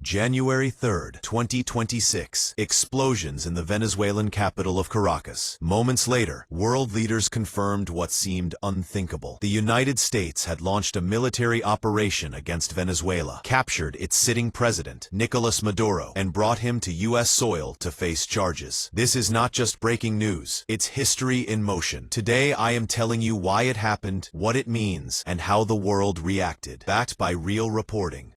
January 3, 2026. Explosions in the Venezuelan capital of Caracas. Moments later, world leaders confirmed what seemed unthinkable. The United States had launched a military operation against Venezuela, captured its sitting president, Nicolás Maduro, and brought him to U.S. soil to face charges. This is not just breaking news, it's history in motion. Today I am telling you why it happened, what it means, and how the world reacted. Backed by real reporting.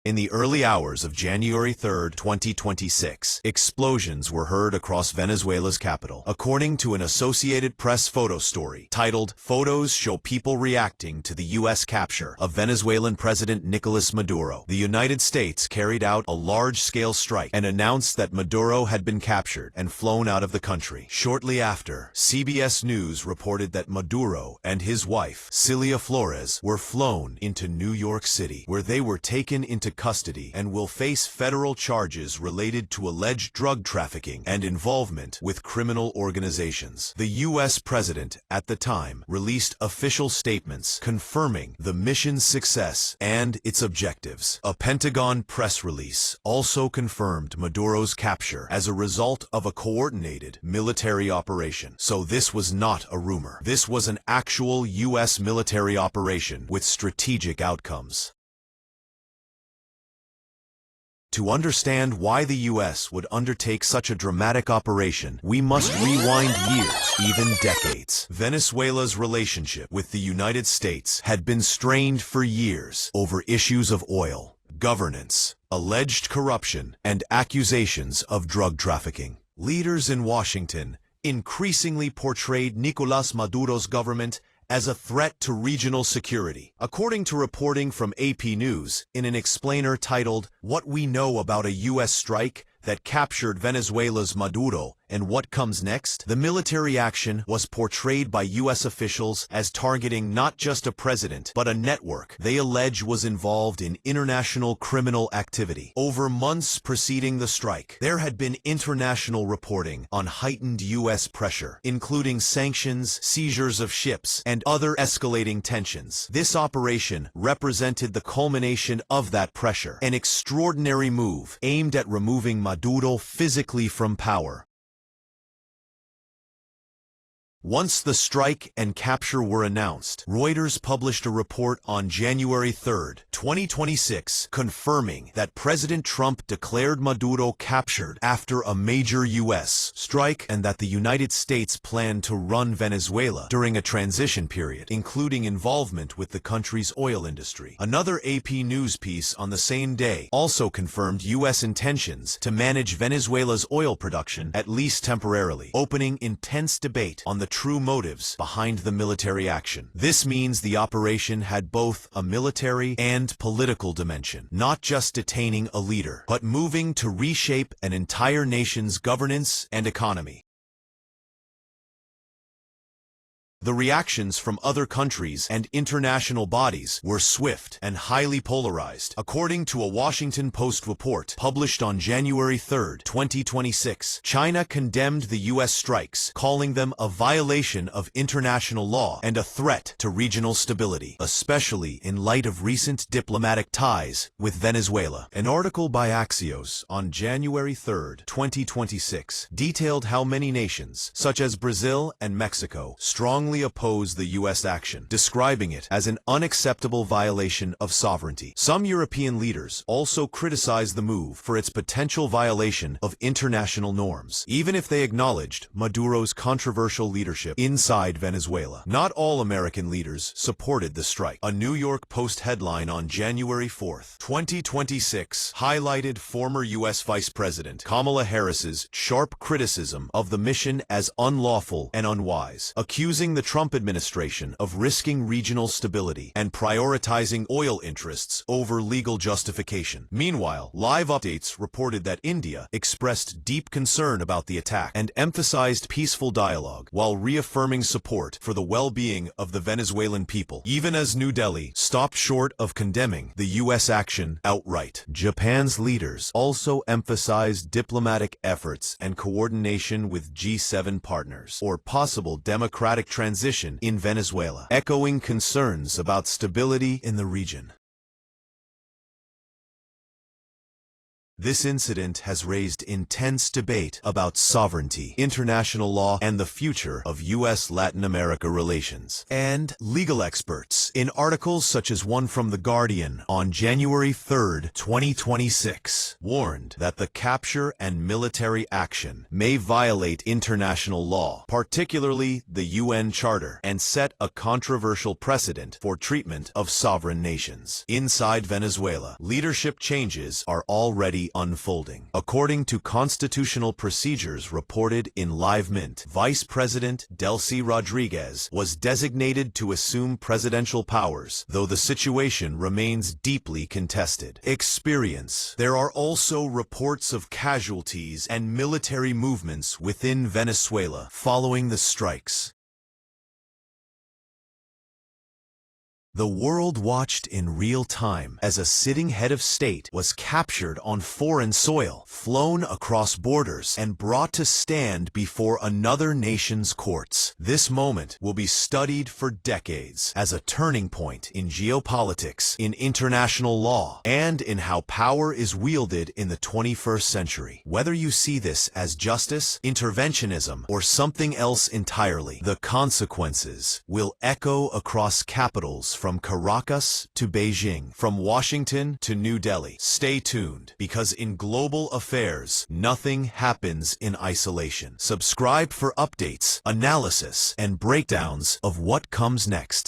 In the early hours of January 3, 2026, explosions were heard across Venezuela's capital. According to an Associated Press photo story titled, "Photos Show People Reacting to the U.S. Capture of Venezuelan President Nicolás Maduro," the United States carried out a large-scale strike and announced that Maduro had been captured and flown out of the country. Shortly after, CBS News reported that Maduro and his wife, Cilia Flores, were flown into New York City, where they were taken into custody and will face federal charges related to alleged drug trafficking and involvement with criminal organizations. The U.S. president, at the time, released official statements confirming the mission's success and its objectives. A Pentagon press release also confirmed Maduro's capture as a result of a coordinated military operation. So this was not a rumor. This was an actual U.S. military operation with strategic outcomes. To understand why the U.S. would undertake such a dramatic operation, we must rewind years, even decades. Venezuela's relationship with the United States had been strained for years over issues of oil, governance, alleged corruption, and accusations of drug trafficking. Leaders in Washington increasingly portrayed Nicolás Maduro's government as a threat to regional security. According to reporting from AP News, in an explainer titled, "What We Know About a U.S. Strike That Captured Venezuela's Maduro and What Comes Next," the military action was portrayed by U.S. officials as targeting not just a president, but a network they allege was involved in international criminal activity. Over months preceding the strike, there had been international reporting on heightened U.S. pressure, including sanctions, seizures of ships, and other escalating tensions. This operation represented the culmination of that pressure, an extraordinary move aimed at removing Maduro physically from power. Once the strike and capture were announced, Reuters published a report on January 3, 2026, confirming that President Trump declared Maduro captured after a major U.S. strike and that the United States planned to run Venezuela during a transition period, including involvement with the country's oil industry. Another AP News piece on the same day also confirmed U.S. intentions to manage Venezuela's oil production, at least temporarily, opening intense debate on the true motives behind the military action. This means the operation had both a military and political dimension, not just detaining a leader, but moving to reshape an entire nation's governance and economy. The reactions from other countries and international bodies were swift and highly polarized. According to a Washington Post report published on January 3, 2026, China condemned the U.S. strikes, calling them a violation of international law and a threat to regional stability, especially in light of recent diplomatic ties with Venezuela. An article by Axios on January 3, 2026, detailed how many nations, such as Brazil and Mexico, strongly oppose the U.S. action, describing it as an unacceptable violation of sovereignty. Some European leaders also criticized the move for its potential violation of international norms, even if they acknowledged Maduro's controversial leadership inside Venezuela. Not all American leaders supported the strike. A New York Post headline on January 4, 2026, highlighted former U.S. Vice President Kamala Harris's sharp criticism of the mission as unlawful and unwise, accusing the Trump administration of risking regional stability and prioritizing oil interests over legal justification. Meanwhile, Live Updates reported that India expressed deep concern about the attack and emphasized peaceful dialogue while reaffirming support for the well-being of the Venezuelan people, even as New Delhi stopped short of condemning the U.S. action outright. Japan's leaders also emphasized diplomatic efforts and coordination with G7 partners or possible democratic transition in Venezuela, echoing concerns about stability in the region. This incident has raised intense debate about sovereignty, international law, and the future of U.S.-Latin America relations. And legal experts, in articles such as one from The Guardian on January 3, 2026, warned that the capture and military action may violate international law, particularly the UN Charter, and set a controversial precedent for treatment of sovereign nations. Inside Venezuela, leadership changes are already unfolding. According to constitutional procedures reported in Live Mint, Vice President Delcy Rodriguez was designated to assume presidential powers, though the situation remains deeply contested. Experience. There are also reports of casualties and military movements within Venezuela following the strikes. The world watched in real time as a sitting head of state was captured on foreign soil, flown across borders, and brought to stand before another nation's courts. This moment will be studied for decades as a turning point in geopolitics, in international law, and in how power is wielded in the 21st century. Whether you see this as justice, interventionism, or something else entirely, the consequences will echo across capitals from Caracas to Beijing, from Washington to New Delhi. Stay tuned, because in global affairs, nothing happens in isolation. Subscribe for updates, analysis, and breakdowns of what comes next.